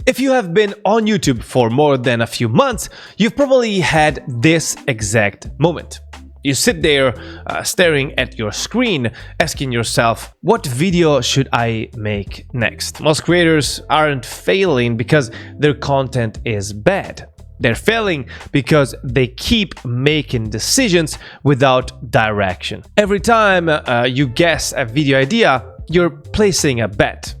If you have been on YouTube for more than a few months, you've probably had this exact moment. You sit there staring at your screen, asking yourself, what video should I make next? Most creators aren't failing because their content is bad. They're failing because they keep making decisions without direction. Every time you guess a video idea, you're placing a bet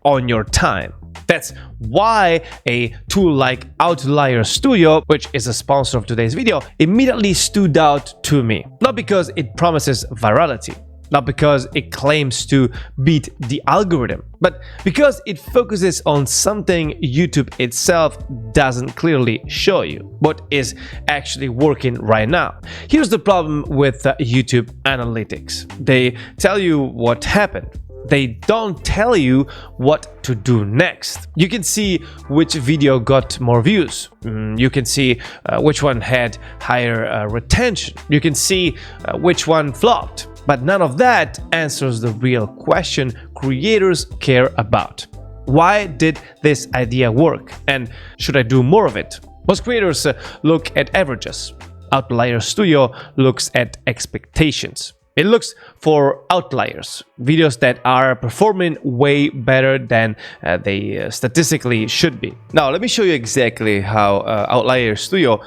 on your time. That's why a tool like Outlier Studio, which is a sponsor of today's video, immediately stood out to me. Not because it promises virality, not because it claims to beat the algorithm, but because it focuses on something YouTube itself doesn't clearly show you, what is actually working right now. Here's the problem with YouTube analytics. They tell you what happened. They don't tell you what to do next. You can see which video got more views. You can see which one had higher retention. You can see which one flopped. But none of that answers the real question creators care about. Why did this idea work? And should I do more of it? Most creators look at averages. Outlier Studio looks at expectations. It looks for outliers, videos that are performing way better than they statistically should be. Now, let me show you exactly how Outlier Studio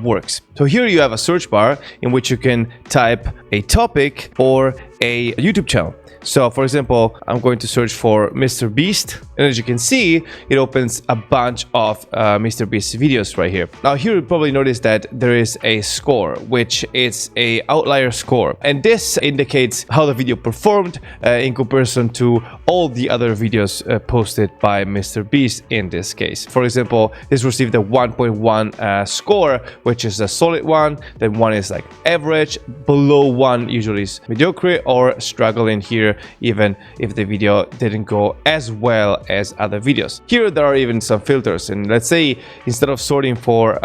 works. So here you have a search bar in which you can type a topic or a YouTube channel. So for example, I'm going to search for Mr. Beast, and as you can see, it opens a bunch of Mr. Beast videos right here. Now here you probably notice that there is a score, which is a outlier score, and this indicates how the video performed in comparison to all the other videos posted by Mr. Beast in this case. For example, this received a 1.1 score, which is a solid one. Then one is like average, below one usually is mediocre or struggling here, even if the video didn't go as well as other videos. Here there are even some filters, and let's say instead of sorting for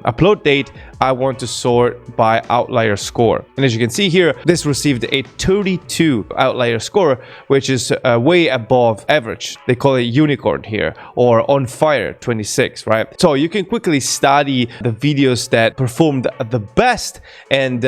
upload date, I want to sort by outlier score. And as you can see here, this received a 32 outlier score, which is way above average. They call it unicorn here, or on fire 26, right? So you can quickly study the videos that performed the best and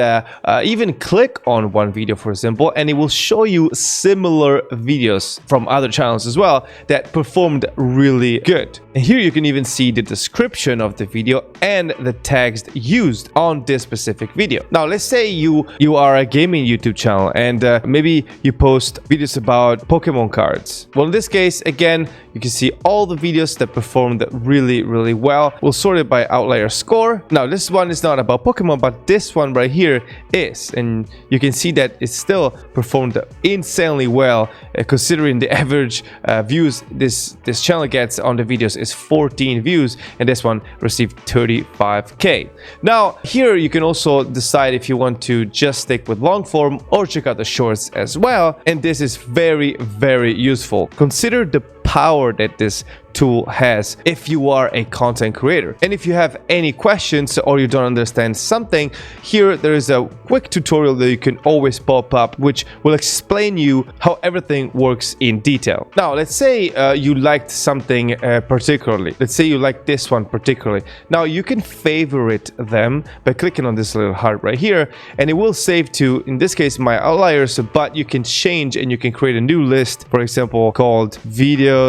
even click on one video, for example, and it will show you similar videos from other channels as well that performed really good. And here you can even see the description of the video and the tags used on this specific video. Now, let's say you are a gaming YouTube channel and maybe you post videos about Pokemon cards. Well, in this case, again, you can see all the videos that performed really well. We'll sort it by outlier score. Now, this one is not about Pokemon, but this one right here is, and you can see that it still performed insanely well, considering the average views this channel gets on the videos is 14 views, and this one received 35k. Now, here you can also decide if you want to just stick with long form or check out the shorts as well, and this is very useful. Consider the power that this tool has if you are a content creator. And if you have any questions or you don't understand something, here there is a quick tutorial that you can always pop up, which will explain you how everything works in detail. Now, let's say you liked something particularly. Let's say you like this one particularly. Now, you can favorite them by clicking on this little heart right here, and it will save to, in this case, my outliers, but you can change and you can create a new list, for example, called videos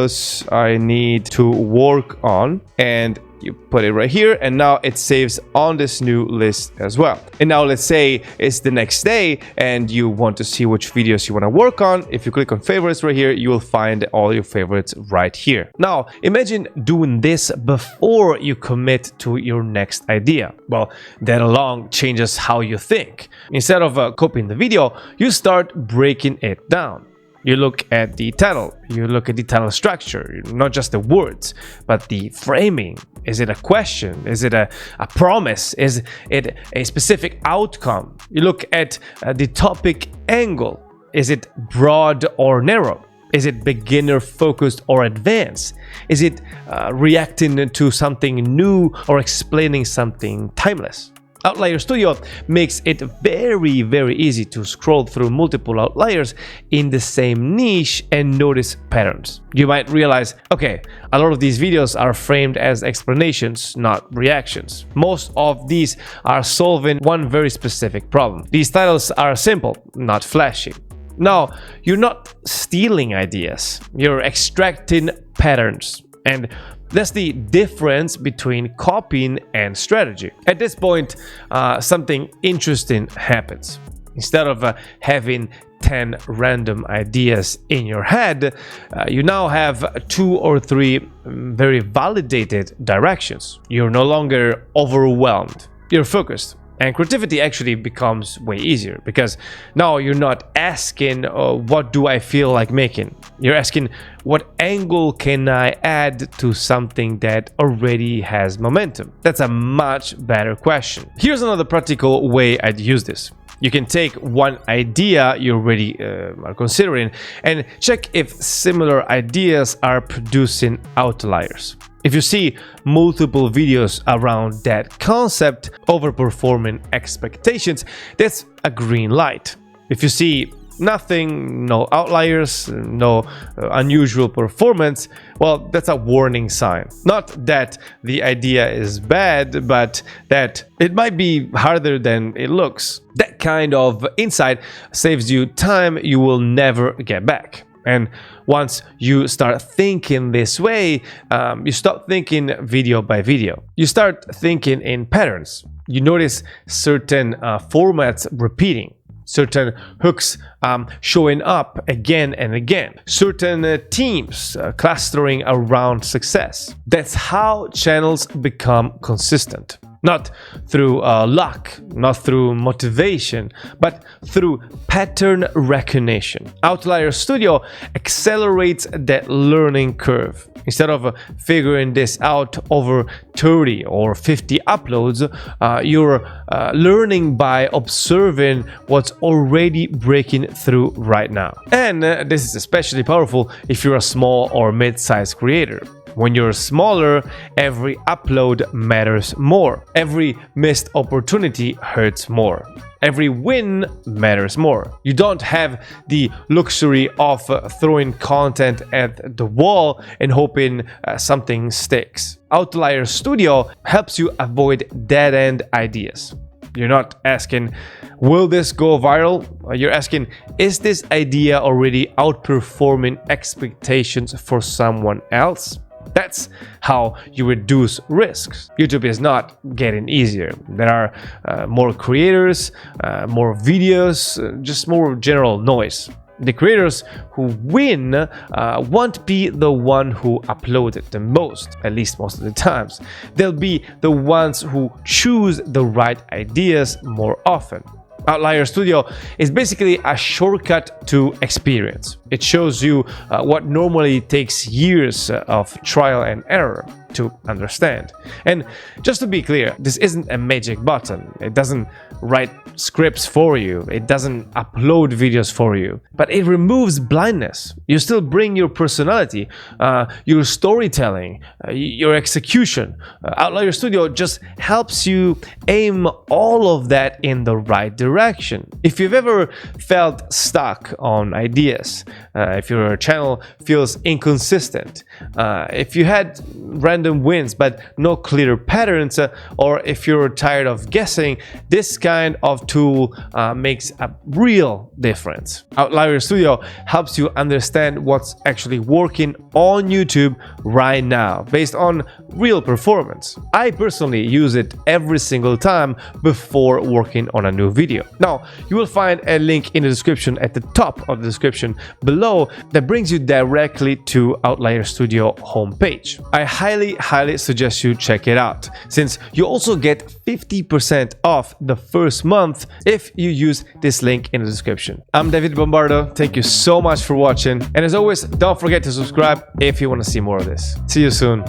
I need to work on, and you put it right here, and now it saves on this new list as well. And now let's say it's the next day and you want to see which videos you want to work on. If you click on favorites right here, you will find all your favorites right here. Now imagine doing this before you commit to your next idea. Well, that alone changes how you think. Instead of copying the video, you start breaking it down. You look at the title, you look at the title structure, not just the words, but the framing. Is it a question? Is it a promise? Is it a specific outcome? You look at the topic angle. Is it broad or narrow? Is it beginner focused or advanced? Is it reacting to something new or explaining something timeless? Outlier Studio makes it very, very easy to scroll through multiple outliers in the same niche and notice patterns. You might realize, okay, a lot of these videos are framed as explanations, not reactions. Most of these are solving one very specific problem. These titles are simple, not flashy. Now, you're not stealing ideas, you're extracting patterns. And that's the difference between copying and strategy. At this point, something interesting happens. Instead of having 10 random ideas in your head, you now have 2 or 3 very validated directions. You're no longer overwhelmed. You're focused. And creativity actually becomes way easier because now you're not asking, what do I feel like making? You're asking, what angle can I add to something that already has momentum? That's a much better question. Here's another practical way I'd use this. You can take one idea you already are considering and check if similar ideas are producing outliers. If you see multiple videos around that concept overperforming expectations, that's a green light. If you see nothing, no outliers, no unusual performance, well, that's a warning sign. Not that the idea is bad, but that it might be harder than it looks. That kind of insight saves you time you will never get back. And once you start thinking this way, you stop thinking video by video. You start thinking in patterns. You notice certain formats repeating, certain hooks showing up again and again, certain teams clustering around success. That's how channels become consistent. Not through luck, not through motivation, but through pattern recognition. Outlier Studio accelerates that learning curve. Instead of figuring this out over 30 or 50 uploads, you're learning by observing what's already breaking through right now. And this is especially powerful if you're a small or mid-sized creator. When you're smaller, every upload matters more. Every missed opportunity hurts more. Every win matters more. You don't have the luxury of throwing content at the wall and hoping something sticks. Outlier Studio helps you avoid dead-end ideas. You're not asking, will this go viral? You're asking, is this idea already outperforming expectations for someone else? That's how you reduce risks. YouTube is not getting easier. There are more creators, more videos, just more general noise. The creators who win won't be the one who uploaded the most, at least most of the times. They'll be the ones who choose the right ideas more often. Outlier Studio is basically a shortcut to experience. It shows you what normally takes years of trial and error to understand. And just to be clear, this isn't a magic button. It doesn't write scripts for you. It doesn't upload videos for you. But it removes blindness. You still bring your personality, your storytelling, your execution. Outlier Studio just helps you aim all of that in the right direction. If you've ever felt stuck on ideas, if your channel feels inconsistent, if you had random wins but no clear patterns, or if you're tired of guessing, this kind of tool makes a real difference. Outlier Studio helps you understand what's actually working on YouTube right now based on real performance. I personally use it every single time before working on a new video. Now, you will find a link in the description at the top of the description below that brings you directly to Outlier Studio homepage. I highly suggest you check it out, since you also get 50% off the first month if you use this link in the description. I'm David Bombardo. Thank you so much for watching, and as always, don't forget to subscribe if you want to see more of this. See you soon.